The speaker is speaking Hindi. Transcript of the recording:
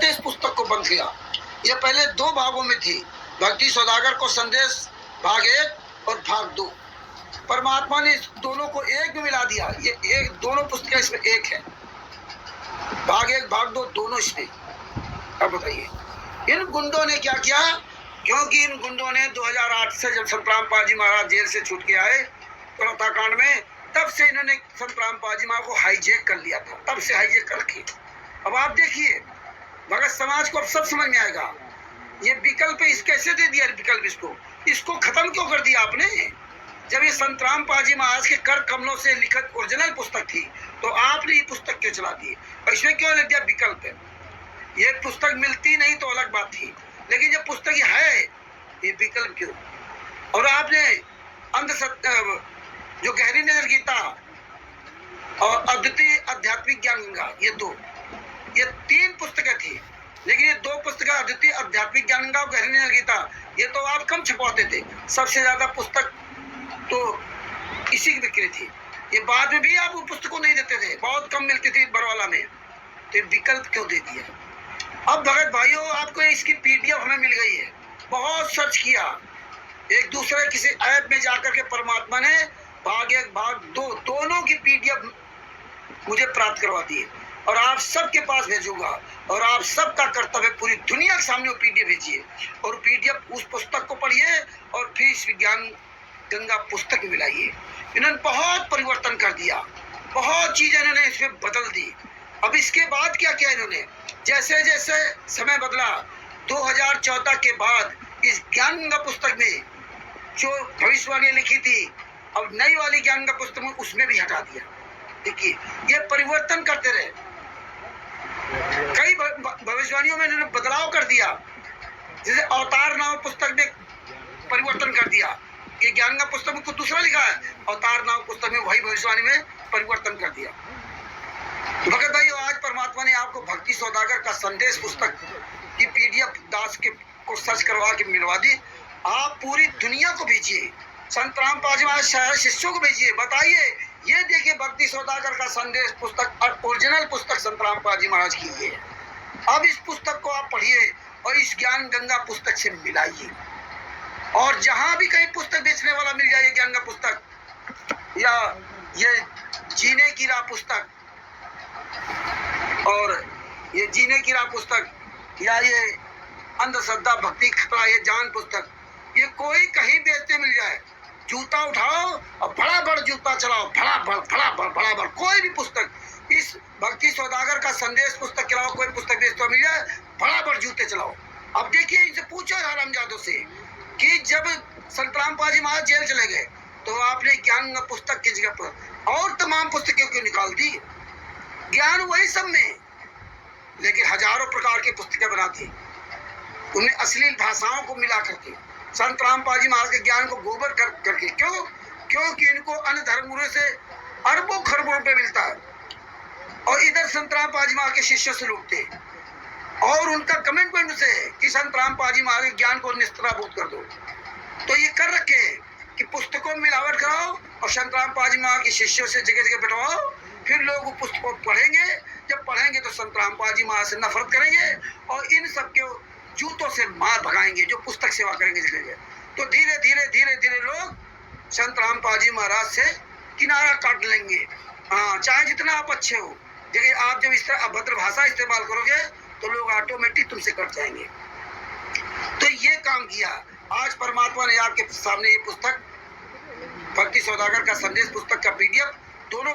संदेश पुस्तक को बंद किया। यह पहले 2 भागों में थी, भक्ति सौदागर को संदेश भाग 1 और भाग 2। परमात्मा ने इस दोनों को एक में मिला दिया। ये एक दोनों पुस्तकें इसमें एक है, भाग 1 भाग 2 दोनों इसमें। अब बताइए इन गुंडों ने क्या किया? क्योंकि इन गुंडों ने 2008 से जब संत रामपाल जी महाराज जेल से छूट के आए प्रथा कांड में, तब से इन्होंने संत रामपाल जी महाराज को हाईजेक कर लिया था। तब से हाईजेक करके अब आप देखिए भगत समाज को अब सब समझ में आएगा। ये विकल्प इस कैसे दे दिया? विकल्प इसको खत्म क्यों कर दिया आपने? जब ये संत रामपाल जी महाराज के कर कमलों से लिखित ओरिजिनल पुस्तक थी, तो आपने ये पुस्तक क्यों चला दी? और इसमें क्यों लिख दिया विकल्प है? ये पुस्तक मिलती नहीं तो अलग बात थी, लेकिन जब पुस्तक है ये विकल्प क्यों? और आपने अंधसत्य जो गहरी नजर गीता और अद्वितीय आध्यात्मिक ज्ञान गंगा, ये 3 पुस्तकें थी, लेकिन ये 2 पुस्तकें अद्वितीय आध्यात्मिक ज्ञान गंगा और गहरी नजर गीता, ये तो आप कम छपवाते थे। सबसे ज्यादा पुस्तक तो इसी की बिक्री थी। ये बाद में भी आप वो पुस्तकों नहीं देते थे, बहुत कम मिलती थी बरवाला में। तो विकल्प क्यों दे दिया? अब भगत भाइयों आपको इसकी पीडीएफ हमें मिल गई है। बहुत सर्च किया, एक दूसरे किसी ऐप में जाकर के परमात्मा ने भाग 1 भाग 2 दोनों की पीडीएफ मुझे प्राप्त करवा दी है, और आप सबके पास भेजूंगा। और आप सबका कर्तव्य पूरी दुनिया के सामने वो पीडीएफ भेजिए, और पीडीएफ उस पुस्तक को पढ़िए और फिर इस विज्ञान गंगा पुस्तक में मिलाइए। इन्होंने बहुत परिवर्तन कर दिया, बहुत चीजें इन्होंने इसमें बदल दी। अब इसके बाद क्या किया इन्होंने? जैसे जैसे समय बदला 2014 के बाद इस ज्ञान गंगा पुस्तक में जो भविष्यवाणी लिखी थी, अब नई वाली ज्ञान गंगा पुस्तक में उसमें भी हटा दिया। देखिए ये परिवर्तन करते रहे, कई भविष्यवाणियों में इन्होंने बदलाव कर दिया। जैसे अवतार नाम पुस्तक में परिवर्तन कर दिया, ये ज्ञान गंगा पुस्तक में कुछ दूसरा लिखा है, अवतार नाम पुस्तक में वही भविष्यवाणी में परिवर्तन कर दिया। भगत भाइयों आज परमात्मा ने आपको भक्ति सौदागर का संदेश पुस्तक की पीडीएफ दास के को सर्च करवा के मिलवा दी। आप पूरी दुनिया को भेजिए, संत रामपाल जी महाराज सारे शिष्यों को भेजिए, बताइए ये देखिए भक्ति सौदागर का संदेश पुस्तक और ओरिजिनल पुस्तक संत रामपाल जी महाराज की ये है। अब इस पुस्तक को आप पढ़िए और इस ज्ञान गंगा पुस्तक से मिलाइए, और जहां भी कहीं पुस्तक बेचने वाला मिल जाए ज्ञान गंगा पुस्तक या ये जीने की राह पुस्तक और ये जीने की राह पुस्तक या ये अंधश्रद्धा भक्ति खतरा ये जान पुस्तक, ये कोई कहीं बेचते मिल जाए, जूता उठाओ और बड़ा बड़ जूता चलाओ, बड़ा बड़ कोई भी पुस्तक इस भक्ति सौदागर का संदेश पुस्तक के अलावा कोई पुस्तक बेचते मिल जाए, बड़ा बड़ जूते चलाओ। अब देखिए इनसे पूछो हरामजादों से कि जब संत रामपाल जी महाराज जेल चले गए तो आपने ज्ञान पुस्तक की जगह पर और तमाम पुस्तकें क्यों निकाल दी? ज्ञान वही सब में, लेकिन हजारों प्रकार की पुस्तकें बना दी, उन्हें अश्लील भाषाओं को मिला करके संत रामपाल जी महाराज के ज्ञान को गोबर करके। क्योंकि इनको अन्य धर्मगुरुओं से अरबों खरबों रुपए मिलता है, और इधर संत रामपाल जी महाराज के शिष्यों से लूटते, और उनका कमिटमेंट से है कि संत रामपाल जी महाराज के ज्ञान को निस्तारभूत कर दो। तो ये कर रखे कि पुस्तकों में मिलावट कराओ और संत रामपाल जी महाराज के शिष्यों से जगह जगह बैठवाओ, फिर लोग वो पुस्तकों पढ़ेंगे। जब पढ़ेंगे तो संत रामपाल जी महाराज से नफरत करेंगे और इन सबके जूतों से मार भगाएंगे जो पुस्तक सेवा करेंगे जगह। तो धीरे धीरे लोग संत रामपाल जी महाराज से किनारा काट लेंगे। हाँ, चाहे जितना आप अच्छे हो, लेकिन आप जब इस तरह अभद्र भाषा इस्तेमाल करोगे तो लोग ऑटोमेटिक तुमसे कट जाएंगे। तो ये काम किया। आज परमात्मा ने आपके सामने ये पुस्तक भक्ति सौदागर का संदेश पुस्तक का पीडीएफ दोनों